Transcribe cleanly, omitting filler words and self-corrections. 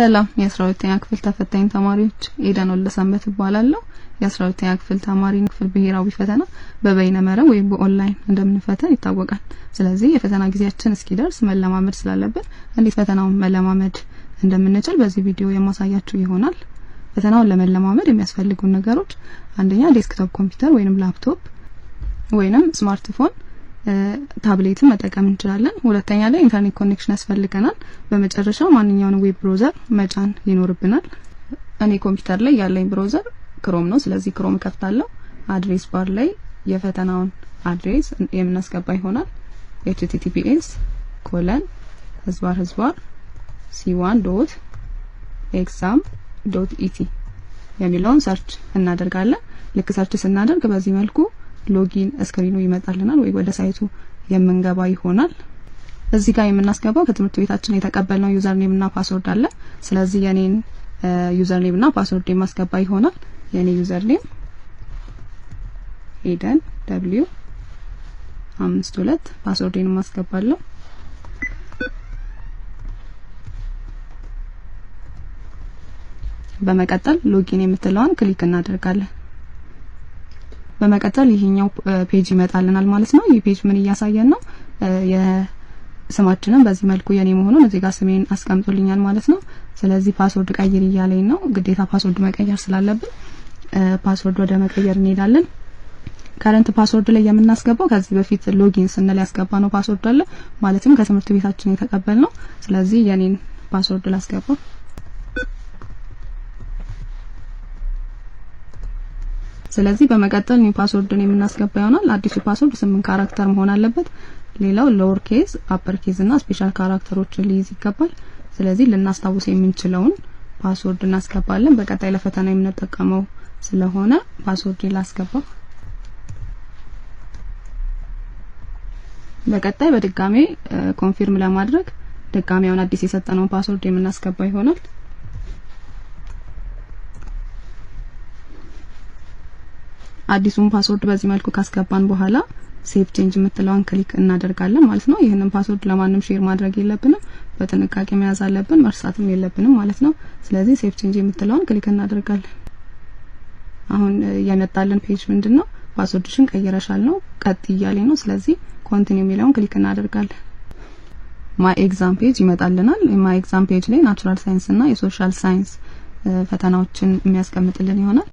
ሰላም የ12ኛ ክፍል ተፈታኝ ተማሪዎች ኤደን ወልደሰንበት እባላለሁ። የ12ኛ ክፍል ተማሪ ክፍል ብሔራዊ ፈተና በበይነ መረብ ወይም በኦንላይን እንደምንፈተን ይታወቃል። ስለዚህ የፈተና ጊዜያችን እስኪደርስ መለማመድ ስላለብን እንዴት ፈተናውን መለማመድ እንደምንችል በዚህ ቪዲዮ የማሳያችሁ ይሆናል። ፈተናውን ለመለማመድ የሚያስፈልጉ ነገሮች አንደኛ ዴስክቶፕ ኮምፒውተር ወይንም ላፕቶፕ ወይንም ስማርትፎን ታብሌት መጠቀም እንችላለን። ሁለተኛ ላይ ኢንተርኔት ኮኔክሽን ያስፈልገናል። በመጨረሻ ማንኛውንም ዌብ ብራውዘር መጫን ይኖርብናል። እኔ ኮምፒውተር ላይ ያለኝ ብራውዘር ክሮም ነው። ስለዚህ ክሮም ከፍታለሁ። አድሬስ ባር ላይ የፈተናውን አድሬስ የምናስገባ ይሆናል። https://c1.exam.et የሚለውን ሰርች እናደርጋለን። ልክ ሰርች ስናደርግ በዚህ መልኩ ሎጊን ስክሪኑ ይመጣልናል ወይ ወደ ሳይቱ የምንገባ ይሆናል። እዚህ ጋር የምናስገባው ከትምህርት ቤታችን የተቀበልነው ዩዘር ኔም እና ፓስወርድ አለ። ስለዚህ የኔን ዩዘር ኔም እና ፓስወርድ የማስገባ ይሆናል። የኔ ዩዘር ኔም ኤደን w52 ፓስወርዴን ማስገባለሁ። በመቀጠል ሎጊን የምትለዋን ክሊክ እናደርጋለን። በመቀጠል ይሄኛው ፔጅ ይመጣልናል ማለት ነው። ይሄ ፔጅ ምን እያሳየን ነው? የስማችንን በዚህ መልኩ የኔ መሆኑን እዚህ ጋር ስሜን አስቀምጦልኛል ማለት ነው። ስለዚህ ፓስወርድ ቀይር እያለኝ ነው። ግዴታ ፓስወርድ መቀየር ስላለብን ፓስወርድ ወደ መቀየር እንሄዳለን። ከረንት ፓስወርድ ላይ የምናስገባው ከዚህ በፊት ሎጊን ስንል ያስገባነው ፓስወርድ አለ ማለትም ከትምህርት ቤታችን የተቀበልነው። ስለዚህ የኔን ፓስወርድ ላስገባ። ስለዚህ በመቀጠል ኒው ፓስወርድን የምናስገባ ይሆናል። አዲሱ ፓስወርድ 8 ካራክተር መሆን አለበት። ሌላው ሎወር ኬዝ፣ አፐር ኬዝ እና ስፔሻል ካራክተሮችን ሊይዝ ይገባል። ስለዚህ ልናስታውስ የምንችለውን ፓስወርድ እናስገባለን። በቀጣይ ለፈተና የምንጠቀመው ስለሆነ ፓስወርድ ላስገባ። በቀጣይ በድጋሜ ኮንፊርም ለማድረግ ድጋሜውን አዲስ የሰጠነውን ፓስወርድ የምናስገባ ይሆናል። አዲሱን ፓስወርድ በዚህ መልኩ ካስገባን በኋላ ሴቭ ቼንጅ የምትለውን ክሊክ እናደርጋለን ማለት ነው። ይሄንን ፓስወርድ ለማንም ሼር ማድረግ የለብንም፣ በጥንቃቄ መያዝ አለብን፣ መርሳትም የለብንም ማለት ነው። ስለዚህ ሴቭ ቼንጅ የምትለውን ክሊክ እናደርጋለን። አሁን የመጣልን ፔጅ ምንድነው? ፓስወርድሽን ቀይረሻል ነው፣ ቀጥ እያለኝ ነው። ስለዚህ ኮንቲኒው የሚለውን ክሊክ እናደርጋለን። ማይ ኤግዛም ፔጅ ይመጣልናል። ማይ ኤግዛም ፔጅ ላይ ናቹራል ሳይንስ እና የሶሻል ሳይንስ ፈተናዎችን የሚያስቀምጥልን ይሆናል።